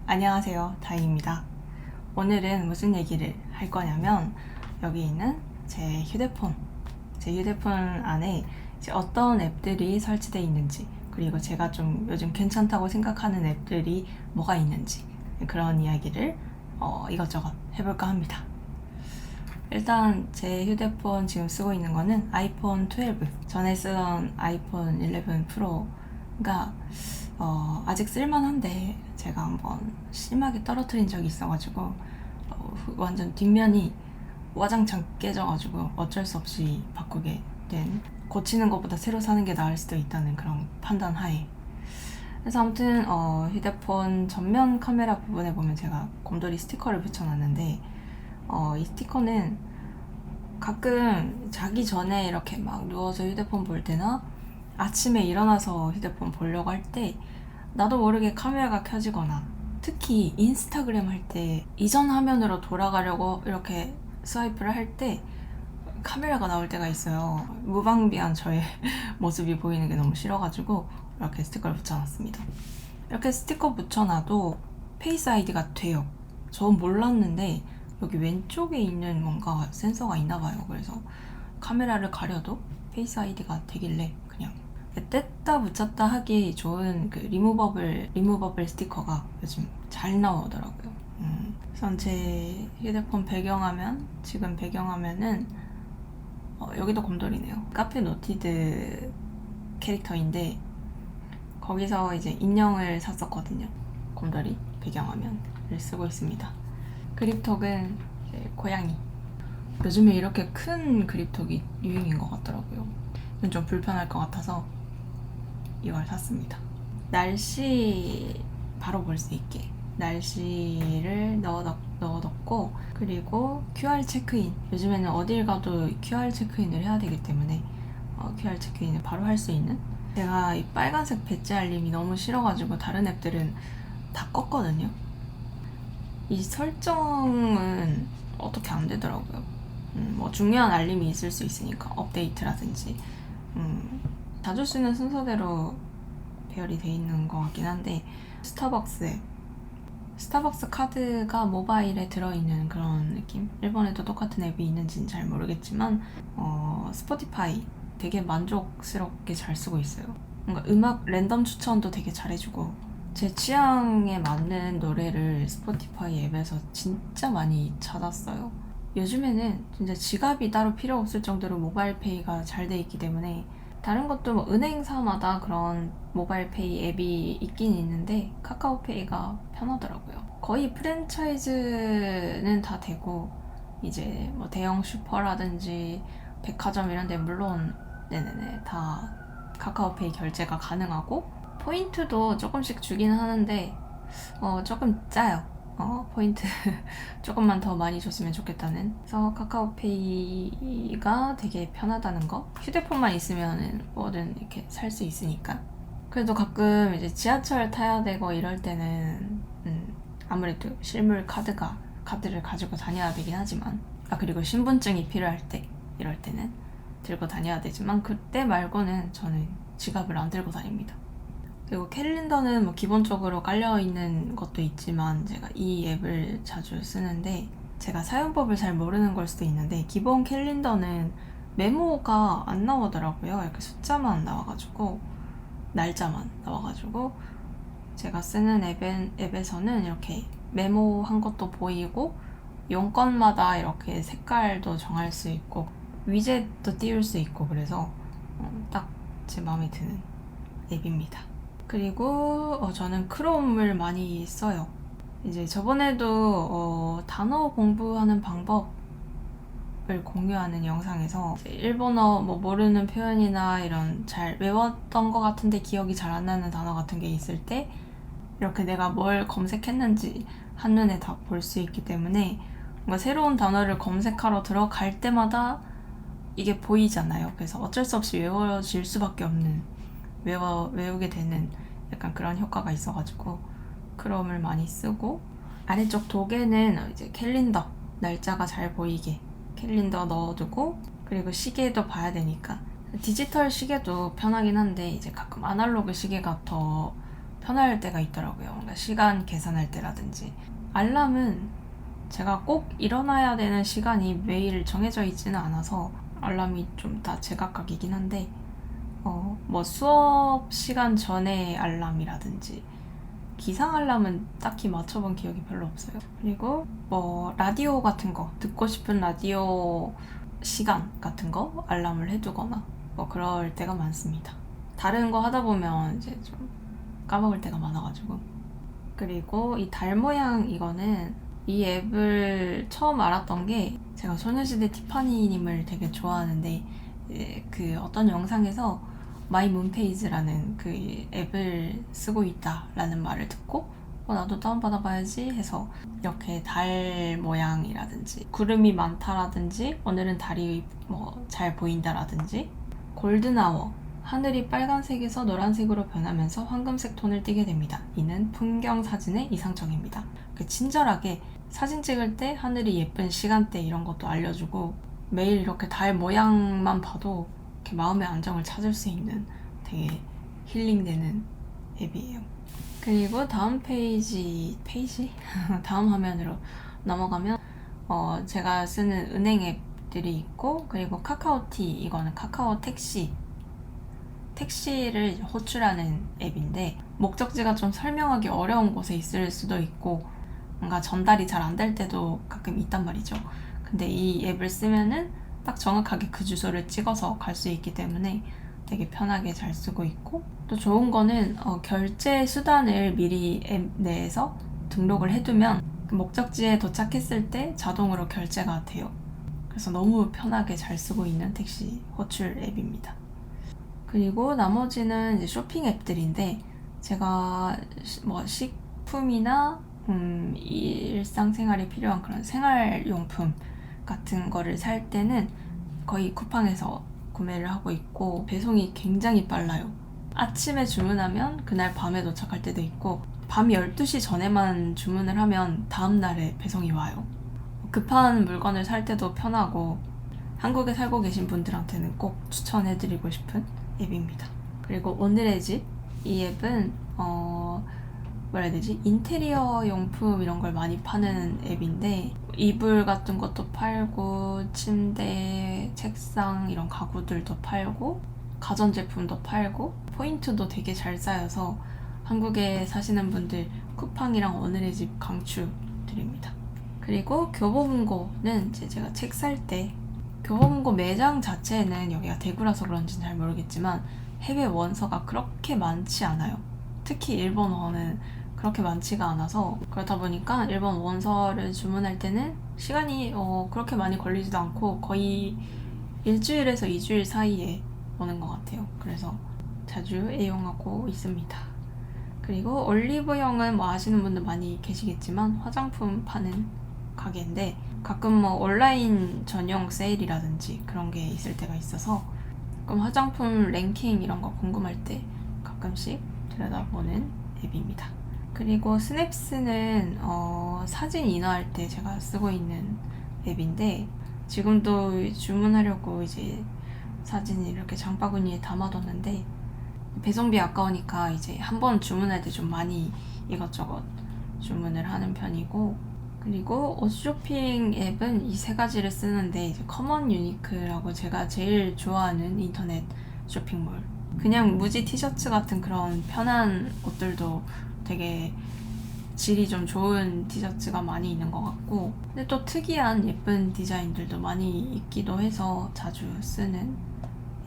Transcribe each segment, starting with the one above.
안녕하세요, 다희입니다. 오늘은 무슨 얘기를 할 거냐면 여기 있는 제 휴대폰 안에 이제 어떤 앱들이 설치되어 있는지, 그리고 제가 좀 요즘 괜찮다고 생각하는 앱들이 뭐가 있는지, 그런 이야기를 이것저것 해볼까 합니다. 일단 제 휴대폰 지금 쓰고 있는 거는 아이폰 12, 전에 쓰던 아이폰 11 프로가 아직 쓸만한데 제가 한번 심하게 떨어뜨린 적이 있어가지고 완전 뒷면이 와장창 깨져가지고 어쩔 수 없이 바꾸게 된, 고치는 것보다 새로 사는 게 나을 수도 있다는 그런 판단 하에. 그래서 아무튼 휴대폰 전면 카메라 부분에 보면 제가 곰돌이 스티커를 붙여놨는데, 이 스티커는 가끔 자기 전에 이렇게 막 누워서 휴대폰 볼 때나 아침에 일어나서 휴대폰 보려고 할 때 나도 모르게 카메라가 켜지거나, 특히 인스타그램 할 때 이전 화면으로 돌아가려고 이렇게 스와이프를 할 때 카메라가 나올 때가 있어요. 무방비한 저의 모습이 보이는 게 너무 싫어가지고 이렇게 스티커를 붙여놨습니다. 이렇게 스티커 붙여놔도 페이스 아이디가 돼요. 전 몰랐는데 여기 왼쪽에 있는 뭔가 센서가 있나봐요. 그래서 카메라를 가려도 페이스 아이디가 되길래 그냥 뗐다 붙였다 하기 좋은 그 리무버블 스티커가 요즘 잘 나오더라고요. 우선 제 휴대폰 배경화면, 지금 배경화면은 여기도 곰돌이네요. 카페 노티드 캐릭터인데 거기서 이제 인형을 샀었거든요. 곰돌이 배경화면을 쓰고 있습니다. 그립톡은 이제 고양이. 요즘에 이렇게 큰 그립톡이 유행인 것 같더라고요. 이건 좀 불편할 것 같아서 이걸 샀습니다. 날씨 바로 볼 수 있게 날씨를 넣어뒀고, 그리고 QR 체크인, 요즘에는 어딜 가도 QR 체크인을 해야 되기 때문에 QR 체크인을 바로 할 수 있는, 제가 이 빨간색 배지 알림이 너무 싫어가지고 다른 앱들은 다 껐거든요. 이 설정은 어떻게 안 되더라고요. 뭐 중요한 알림이 있을 수 있으니까, 업데이트라든지 자주 쓰는 순서대로 배열이 돼 있는 것 같긴 한데, 스타벅스 카드가 모바일에 들어있는 그런 느낌? 일본에도 똑같은 앱이 있는지는 잘 모르겠지만 스포티파이 되게 만족스럽게 잘 쓰고 있어요. 뭔가 음악 랜덤 추천도 되게 잘해주고, 제 취향에 맞는 노래를 스포티파이 앱에서 진짜 많이 찾았어요. 요즘에는 진짜 지갑이 따로 필요 없을 정도로 모바일페이가 잘 돼 있기 때문에, 다른 것도 뭐 은행사마다 그런 모바일페이 앱이 있긴 있는데 카카오페이가 편하더라고요. 거의 프랜차이즈는 다 되고, 이제 뭐 대형 슈퍼라든지 백화점 이런 데 물론 네네네 다 카카오페이 결제가 가능하고, 포인트도 조금씩 주긴 하는데 조금 짜요. 포인트 조금만 더 많이 줬으면 좋겠다는. 그래서 카카오페이가 되게 편하다는 거. 휴대폰만 있으면 뭐든 이렇게 살 수 있으니까. 그래도 가끔 이제 지하철 타야 되고 이럴 때는 아무래도 실물 카드를 가지고 다녀야 되긴 하지만, 그리고 신분증이 필요할 때, 이럴 때는 들고 다녀야 되지만, 그때 말고는 저는 지갑을 안 들고 다닙니다. 그리고 캘린더는 뭐 기본적으로 깔려있는 것도 있지만 제가 이 앱을 자주 쓰는데, 제가 사용법을 잘 모르는 걸 수도 있는데 기본 캘린더는 메모가 안 나오더라고요. 이렇게 숫자만 나와가지고, 날짜만 나와가지고, 제가 쓰는 앱에서는 이렇게 메모한 것도 보이고 용건마다 이렇게 색깔도 정할 수 있고 위젯도 띄울 수 있고, 그래서 딱 제 마음에 드는 앱입니다. 그리고 저는 크롬을 많이 써요. 이제 저번에도 단어 공부하는 방법을 공유하는 영상에서 일본어 뭐 모르는 표현이나 이런 잘 외웠던 것 같은데 기억이 잘 안 나는 단어 같은 게 있을 때 이렇게 내가 뭘 검색했는지 한눈에 다 볼 수 있기 때문에, 뭔가 새로운 단어를 검색하러 들어갈 때마다 이게 보이잖아요. 그래서 어쩔 수 없이 외워질 수밖에 없는, 외우게 되는 약간 그런 효과가 있어가지고 크롬을 많이 쓰고, 아래쪽 도개는 이제 캘린더, 날짜가 잘 보이게 캘린더 넣어두고, 그리고 시계도 봐야 되니까 디지털 시계도 편하긴 한데 이제 가끔 아날로그 시계가 더 편할 때가 있더라고요. 그러니까 시간 계산할 때라든지. 알람은 제가 꼭 일어나야 되는 시간이 매일 정해져 있지는 않아서 알람이 좀 다 제각각이긴 한데 뭐 수업 시간 전에 알람이라든지 기상 알람은 딱히 맞춰본 기억이 별로 없어요. 그리고 뭐 라디오 같은 거, 듣고 싶은 라디오 시간 같은 거 알람을 해두거나 뭐 그럴 때가 많습니다. 다른 거 하다 보면 이제 좀 까먹을 때가 많아가지고. 그리고 이 달 모양 이거는 이 앱을 처음 알았던 게 제가 소녀시대 티파니님을 되게 좋아하는데 그 어떤 영상에서 마이 문페이지라는 그 앱을 쓰고 있다라는 말을 듣고 나도 다운받아봐야지 해서 이렇게 달 모양이라든지 구름이 많다라든지 오늘은 달이 뭐 잘 보인다라든지 골든아워 하늘이 빨간색에서 노란색으로 변하면서 황금색 톤을 띠게 됩니다. 이는 풍경 사진의 이상적입니다. 친절하게 사진 찍을 때 하늘이 예쁜 시간대 이런 것도 알려주고 매일 이렇게 달 모양만 봐도 이렇게 마음의 안정을 찾을 수 있는 되게 힐링되는 앱이에요. 그리고 다음 페이지 다음 화면으로 넘어가면 제가 쓰는 은행 앱들이 있고 그리고 카카오티 이거는 카카오 택시를 호출하는 앱인데 목적지가 좀 설명하기 어려운 곳에 있을 수도 있고 뭔가 전달이 잘 안 될 때도 가끔 있단 말이죠. 근데 이 앱을 쓰면은 딱 정확하게 그 주소를 찍어서 갈 수 있기 때문에 되게 편하게 잘 쓰고 있고 또 좋은 거는 결제 수단을 미리 앱 내에서 등록을 해두면 그 목적지에 도착했을 때 자동으로 결제가 돼요. 그래서 너무 편하게 잘 쓰고 있는 택시 호출 앱입니다. 그리고 나머지는 이제 쇼핑 앱들인데 제가 뭐 식품이나 일상생활에 필요한 그런 생활용품 같은 거를 살 때는 거의 쿠팡에서 구매를 하고 있고 배송이 굉장히 빨라요. 아침에 주문하면 그날 밤에 도착할 때도 있고 밤 12시 전에만 주문을 하면 다음날에 배송이 와요. 급한 물건을 살 때도 편하고 한국에 살고 계신 분들한테는 꼭 추천해드리고 싶은 앱입니다. 그리고 오늘의 집 이 앱은 뭐라 해야 되지? 인테리어 용품 이런 걸 많이 파는 앱인데 이불 같은 것도 팔고 침대, 책상 이런 가구들도 팔고 가전제품도 팔고 포인트도 되게 잘 쌓여서 한국에 사시는 분들 쿠팡이랑 오늘의 집 강추드립니다. 그리고 교보문고는 제가 책 살 때 교보문고 매장 자체는 여기가 대구라서 그런지는 잘 모르겠지만 해외 원서가 그렇게 많지 않아요. 특히 일본어는 그렇게 많지가 않아서 그렇다 보니까 일본 원서를 주문할 때는 시간이 그렇게 많이 걸리지도 않고 거의 일주일에서 2주일 사이에 오는 것 같아요. 그래서 자주 애용하고 있습니다. 그리고 올리브영은 뭐 아시는 분들 많이 계시겠지만 화장품 파는 가게인데 가끔 뭐 온라인 전용 세일이라든지 그런 게 있을 때가 있어서 가끔 화장품 랭킹 이런 거 궁금할 때 가끔씩 들여다보는 앱입니다. 그리고 스냅스는 사진 인화할 때 제가 쓰고 있는 앱인데 지금도 주문하려고 이제 사진을 이렇게 장바구니에 담아뒀는데 배송비 아까우니까 이제 한번 주문할 때 좀 많이 이것저것 주문을 하는 편이고 그리고 옷 쇼핑 앱은 이 세 가지를 쓰는데 이제 커먼 유니크라고 제가 제일 좋아하는 인터넷 쇼핑몰 그냥 무지 티셔츠 같은 그런 편한 옷들도 되게 질이 좀 좋은 티셔츠가 많이 있는 것 같고 근데 또 특이한 예쁜 디자인들도 많이 있기도 해서 자주 쓰는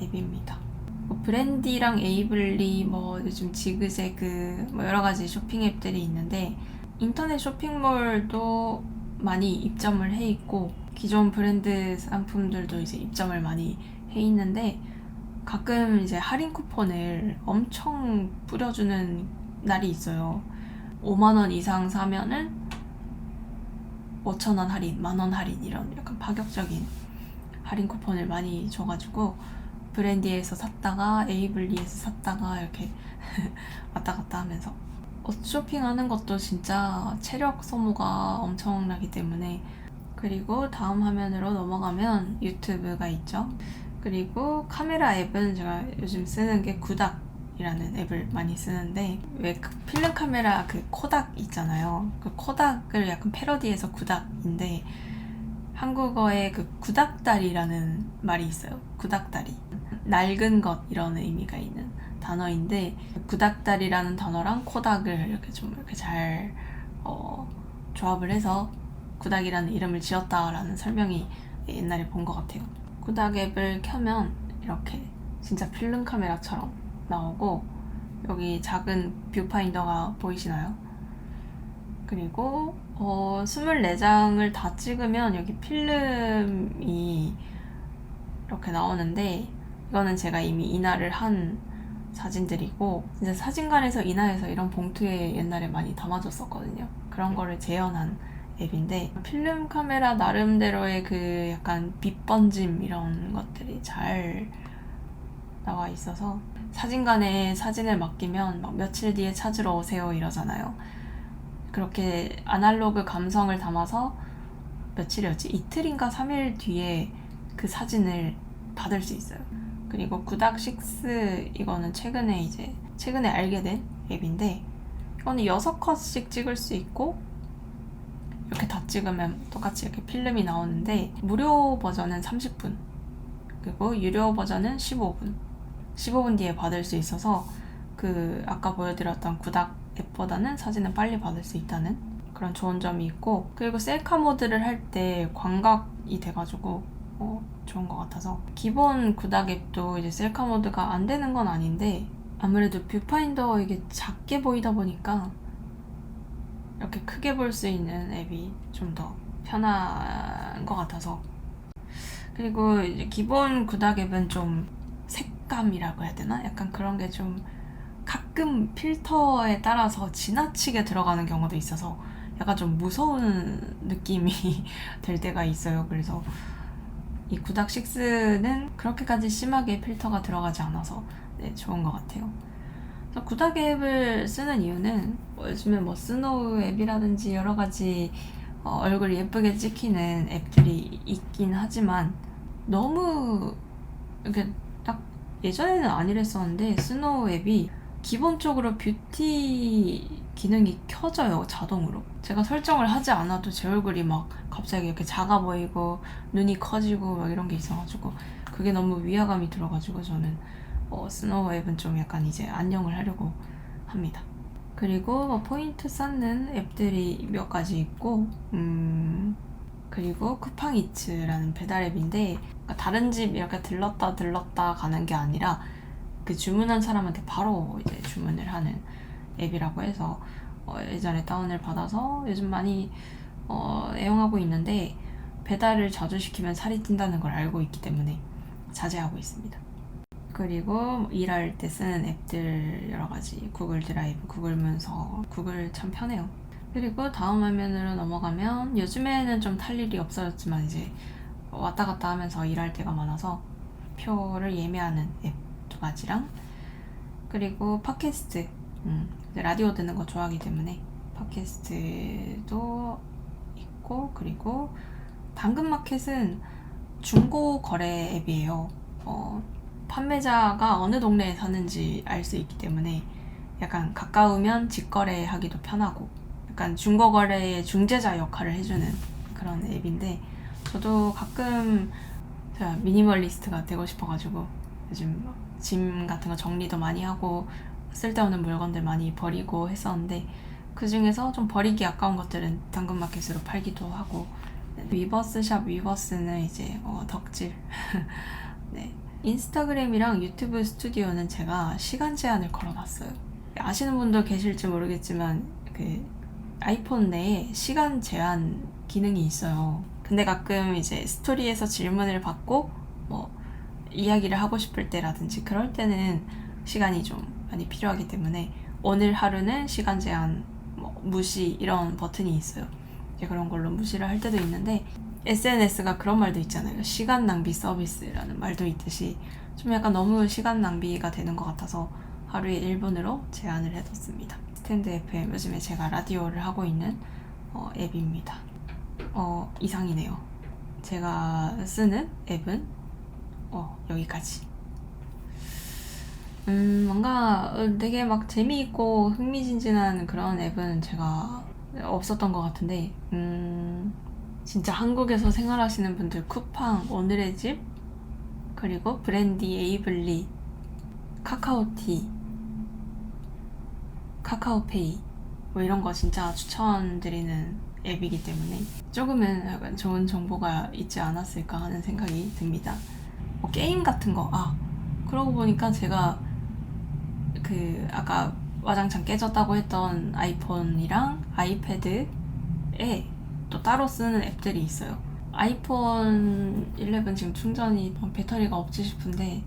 앱입니다. 뭐 브랜디랑 에이블리 뭐 요즘 지그재그 뭐 여러 가지 쇼핑 앱들이 있는데 인터넷 쇼핑몰도 많이 입점을 해 있고 기존 브랜드 상품들도 이제 입점을 많이 해 있는데 가끔 이제 할인 쿠폰을 엄청 뿌려주는 날이 있어요. 5만원 이상 사면은 5,000원 할인, 만원 할인 이런 약간 파격적인 할인 쿠폰을 많이 줘가지고 브랜디에서 샀다가 에이블리에서 샀다가 이렇게 왔다 갔다 하면서 옷 쇼핑하는 것도 진짜 체력 소모가 엄청나기 때문에 그리고 다음 화면으로 넘어가면 유튜브가 있죠. 그리고 카메라 앱은 제가 요즘 쓰는 게 구닥 이라는 앱을 많이 쓰는데, 왜 그 필름 카메라 그 코닥 있잖아요. 그 코닥을 약간 패러디해서 구닥인데, 한국어에 그 구닥다리라는 말이 있어요. 구닥다리. 낡은 것 이런 의미가 있는 단어인데, 구닥다리라는 단어랑 코닥을 이렇게 좀 이렇게 잘 조합을 해서 구닥이라는 이름을 지었다라는 설명이 옛날에 본 것 같아요. 구닥 앱을 켜면 이렇게 진짜 필름 카메라처럼 나오고, 여기 작은 뷰파인더가 보이시나요? 그리고 24장을 다 찍으면 여기 필름이 이렇게 나오는데, 이거는 제가 이미 인화를 한 사진들이고, 진짜 사진관에서 인화해서 이런 봉투에 옛날에 많이 담아줬었거든요. 그런 거를 재현한 앱인데, 필름 카메라 나름대로의 그 약간 빛 번짐 이런 것들이 잘 나와 있어서, 사진관에 사진을 맡기면 막 며칠 뒤에 찾으러 오세요 이러잖아요. 그렇게 아날로그 감성을 담아서 며칠이었지? 이틀인가 3일 뒤에 그 사진을 받을 수 있어요. 그리고 구닥6 이거는 최근에 알게 된 앱인데, 이거는 6컷씩 찍을 수 있고, 이렇게 다 찍으면 똑같이 이렇게 필름이 나오는데, 무료 버전은 30분, 그리고 유료 버전은 15분 뒤에 받을 수 있어서, 그 아까 보여드렸던 구닥 앱보다는 사진을 빨리 받을 수 있다는 그런 좋은 점이 있고, 그리고 셀카 모드를 할 때 광각이 돼가지고 좋은 것 같아서, 기본 구닥 앱도 이제 셀카 모드가 안 되는 건 아닌데, 아무래도 뷰파인더 이게 작게 보이다 보니까 이렇게 크게 볼 수 있는 앱이 좀 더 편한 것 같아서. 그리고 이제 기본 구닥 앱은 좀 색감이라고 해야 되나? 약간 그런 게 좀 가끔 필터에 따라서 지나치게 들어가는 경우도 있어서 약간 좀 무서운 느낌이 들 때가 있어요. 그래서 이 구닥6는 그렇게까지 심하게 필터가 들어가지 않아서 좋은 것 같아요. 그래서 구닥 앱을 쓰는 이유는 요즘에 스노우 앱이라든지 여러 가지 얼굴이 예쁘게 찍히는 앱들이 있긴 하지만, 너무 이렇게 딱 예전에는 안 이랬었는데, 스노우 앱이 기본적으로 뷰티 기능이 켜져요, 자동으로. 제가 설정을 하지 않아도 제 얼굴이 막 갑자기 이렇게 작아 보이고 눈이 커지고 막 이런 게 있어가지고, 그게 너무 위화감이 들어가지고 저는 스노우 앱은 좀 약간 이제 안녕을 하려고 합니다. 그리고 포인트 쌓는 앱들이 몇 가지 있고, 그리고 쿠팡이츠라는 배달 앱인데, 그러니까 다른 집 이렇게 들렀다 가는 게 아니라 그 주문한 사람한테 바로 이제 주문을 하는 앱이라고 해서 예전에 다운을 받아서 요즘 많이 애용하고 있는데, 배달을 자주 시키면 살이 찐다는 걸 알고 있기 때문에 자제하고 있습니다. 그리고 일할 때 쓰는 앱들 여러 가지, 구글 드라이브, 구글 문서, 구글 참 편해요. 그리고 다음 화면으로 넘어가면, 요즘에는 좀 탈 일이 없어졌지만 이제 왔다 갔다 하면서 일할 때가 많아서 표를 예매하는 앱 2가지랑, 그리고 팟캐스트, 라디오 듣는 거 좋아하기 때문에 팟캐스트도 있고, 그리고 당근마켓은 중고 거래 앱이에요. 판매자가 어느 동네에 사는지 알 수 있기 때문에 약간 가까우면 직거래하기도 편하고, 약간 중고 거래의 중재자 역할을 해주는 그런 앱인데, 저도 가끔 제가 미니멀리스트가 되고 싶어가지고 요즘 짐 같은 거 정리도 많이 하고 쓸데없는 물건들 많이 버리고 했었는데, 그 중에서 좀 버리기 아까운 것들은 당근마켓으로 팔기도 하고. 위버스샵 위버스는 이제 덕질. 네. 인스타그램이랑 유튜브 스튜디오는 제가 시간 제한을 걸어놨어요. 아시는 분도 계실지 모르겠지만 그 아이폰 내에 시간 제한 기능이 있어요. 근데 가끔 이제 스토리에서 질문을 받고 이야기를 하고 싶을 때라든지 그럴 때는 시간이 좀 많이 필요하기 때문에, 오늘 하루는 시간 제한 무시 이런 버튼이 있어요. 이제 그런 걸로 무시를 할 때도 있는데, SNS가 그런 말도 있잖아요. 시간 낭비 서비스라는 말도 있듯이 좀 약간 너무 시간 낭비가 되는 것 같아서 하루에 1분으로 제한을 해뒀습니다. 스탠드 FM, 요즘에 제가 라디오를 하고 있는 앱입니다. 이상이네요. 제가 쓰는 앱은 여기까지. 뭔가 되게 막 재미있고 흥미진진한 그런 앱은 제가 없었던 것 같은데, 진짜 한국에서 생활하시는 분들 쿠팡, 오늘의 집, 그리고 브랜디, 에이블리, 카카오티, 카카오페이 뭐 이런 거 진짜 추천드리는 앱이기 때문에 조금은 약간 좋은 정보가 있지 않았을까 하는 생각이 듭니다. 뭐 게임 같은 거, 그러고 보니까 제가 그 아까 와장창 깨졌다고 했던 아이폰이랑 아이패드에 또 따로 쓰는 앱들이 있어요. 아이폰 11 지금 충전이 배터리가 없지 싶은데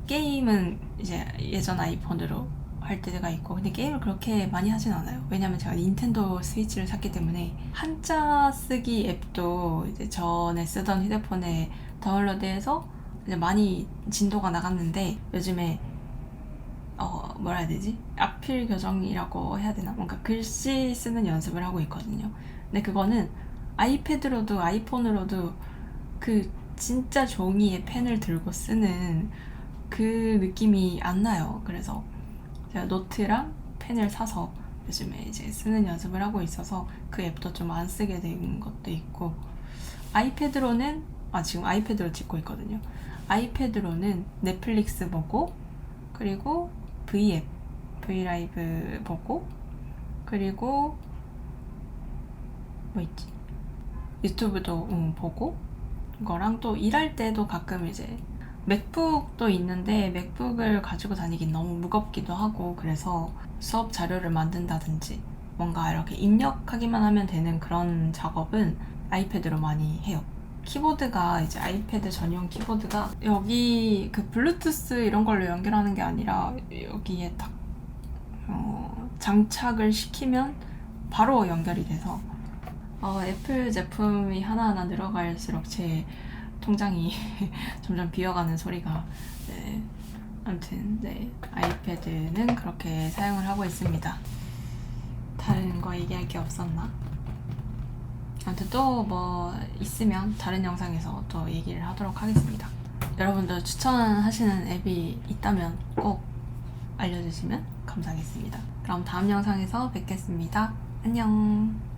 게임은 이제 예전 아이폰으로 할 때가 있고, 근데 게임을 그렇게 많이 하진 않아요. 왜냐면 제가 닌텐도 스위치를 샀기 때문에 한자 쓰기 앱도 이제 전에 쓰던 휴대폰에 다운로드해서 이제 많이 진도가 나갔는데, 요즘에 뭐라 해야 되지? 악필 교정이라고 해야 되나? 뭔가 글씨 쓰는 연습을 하고 있거든요. 근데 그거는 아이패드로도 아이폰으로도 그 진짜 종이에 펜을 들고 쓰는 그 느낌이 안 나요. 그래서 제가 노트랑 펜을 사서 요즘에 이제 쓰는 연습을 하고 있어서 그 앱도 좀 안 쓰게 된 것도 있고, 아이패드로는 지금 아이패드로 찍고 있거든요. 아이패드로는 넷플릭스 보고, 그리고 V앱, V라이브 보고, 그리고 뭐 있지? 유튜브도 보고, 이거랑 또 일할 때도 가끔 이제 맥북도 있는데 맥북을 가지고 다니긴 너무 무겁기도 하고, 그래서 수업 자료를 만든다든지 뭔가 이렇게 입력하기만 하면 되는 그런 작업은 아이패드로 많이 해요. 키보드가 이제 아이패드 전용 키보드가 여기 그 블루투스 이런 걸로 연결하는 게 아니라 여기에 딱 장착을 시키면 바로 연결이 돼서 애플 제품이 하나하나 늘어갈수록 제 통장이 점점 비어가는 소리가, 네. 아무튼 네, 아이패드는 그렇게 사용을 하고 있습니다. 다른 거 얘기할 게 없었나? 아무튼 또 뭐 있으면 다른 영상에서 또 얘기를 하도록 하겠습니다. 여러분들 추천하시는 앱이 있다면 꼭 알려주시면 감사하겠습니다. 그럼 다음 영상에서 뵙겠습니다. 안녕.